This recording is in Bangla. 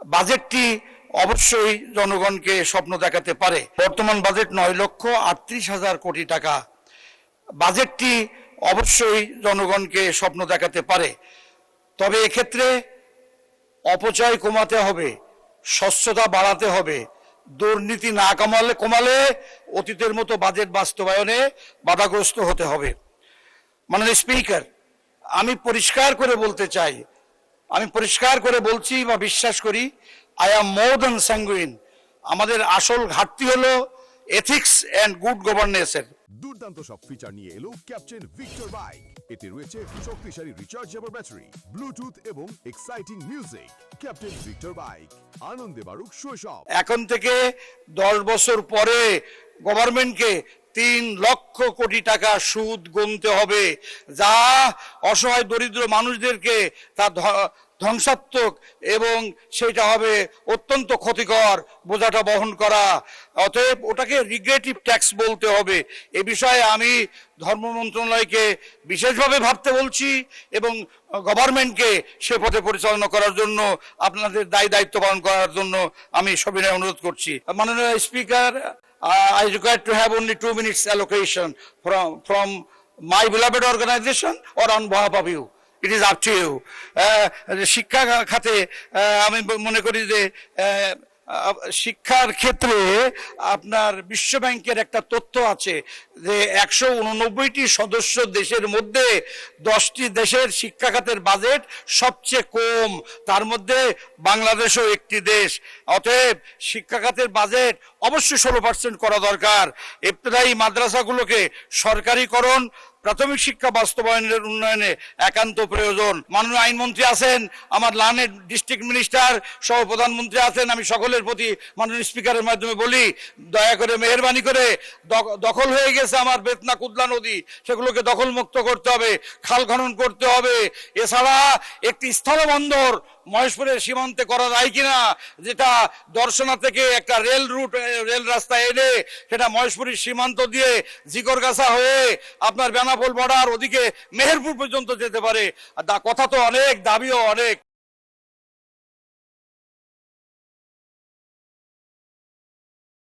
বাজেটটি অবশ্যই জনগণকে স্বপ্ন দেখাতে পারে। বর্তমান বাজেট 9,38,000 কোটি টাকা। বাজেটটি অবশ্যই জনগণকে স্বপ্ন দেখাতে পারে, তবে এক্ষেত্রে অপচয় কমাতে হবে, স্বচ্ছতা বাড়াতে হবে, দুর্নীতি না কমালে অতীতের মতো বাজেট বাস্তবায়নে বাধাগ্রস্ত হতে হবে। মাননীয় স্পিকার, আমি পরিষ্কার করে বলতে চাই, আমি পরিষ্কার করে বলছি বা বিশ্বাস করি, I am more than sanguine. আমাদের আসল ঘাটতি হলো এথিক্স অ্যান্ড গুড গভর্নেন্সের। দুর্দান্ত সব ফিচার নিয়ে এলো ক্যাপ্টেন ভিক্টর বাইক। এতে রয়েছে শক্তিশালী রিচার্জেবল ব্যাটারি, ব্লুটুথ এবং exciting music. Captain Victor bike, আনন্দে বাড়ুক শৈশব। এখন থেকে 10 বছর পরে গভর্নমেন্টকে 3 লক্ষ কোটি টাকা সুদ গুনতে হবে, যা অসহায় দরিদ্র মানুষদেরকে তা ধ্বংসাত্মক এবং সেটা হবে অত্যন্ত ক্ষতিকর বোঝাটা বহন করা। অতএব ওটাকে রিগ্রেটিভ ট্যাক্স বলতে হবে। এ বিষয়ে আমি ধর্ম মন্ত্রণালয়কে বিশেষভাবে ভাবতে বলছি এবং গভর্নমেন্টকে সে পথে পরিচালনা করার জন্য আপনাদের দায়িত্ব পালন করার জন্য আমি সবিনয় অনুরোধ করছি। মাননীয় speaker, I require to have only 2 minutes allocation from my beloved organization or on behalf of you. It is up to you. শিক্ষা খাতে আমি মনে করি যে শিক্ষার ক্ষেত্রে আপনার বিশ্ব ব্যাংকের একটা তথ্য আছে যে 189টি সদস্য দেশের মধ্যে 10টি দেশের শিক্ষা খাতের বাজেট সবচেয়ে কম, তার মধ্যে বাংলাদেশও একটি দেশ। অতএব শিক্ষা খাতের বাজেট অবশ্যই 16% করা দরকার। ইবতদায়ী মাদ্রাসাগুলোকে সরকারিকরণ, প্রাথমিক শিক্ষা বাস্তবায়নের উন্নয়নে একান্ত প্রয়োজন। মাননীয় আইনমন্ত্রী আছেন, আমার লানের ডিস্ট্রিক্ট মিনিস্টার সহ প্রধানমন্ত্রী আছেন, আমি সকলের প্রতি মাননীয় স্পিকারের মাধ্যমে বলি, দয়া করে মেহেরবানি করে দখল হয়ে গেছে আমার বেতনা কুদলা নদী, সেগুলোকে দখল মুক্ত করতে হবে, খাল খনন করতে হবে। এছাড়া একটি স্থলবন্দর মহেশপুরের সীমান্তে করা যায় কিনা, যেটা দর্শনা থেকে একটা রেল রাস্তা এনে সেটা মহেশপুরের সীমান্ত দিয়ে জিকরগাছা হয়ে আপনার বেনাপোল বর্ডার ওদিকে মেহেরপুর পর্যন্ত যেতে পারে। কথা তো অনেক, দাবিও অনেক।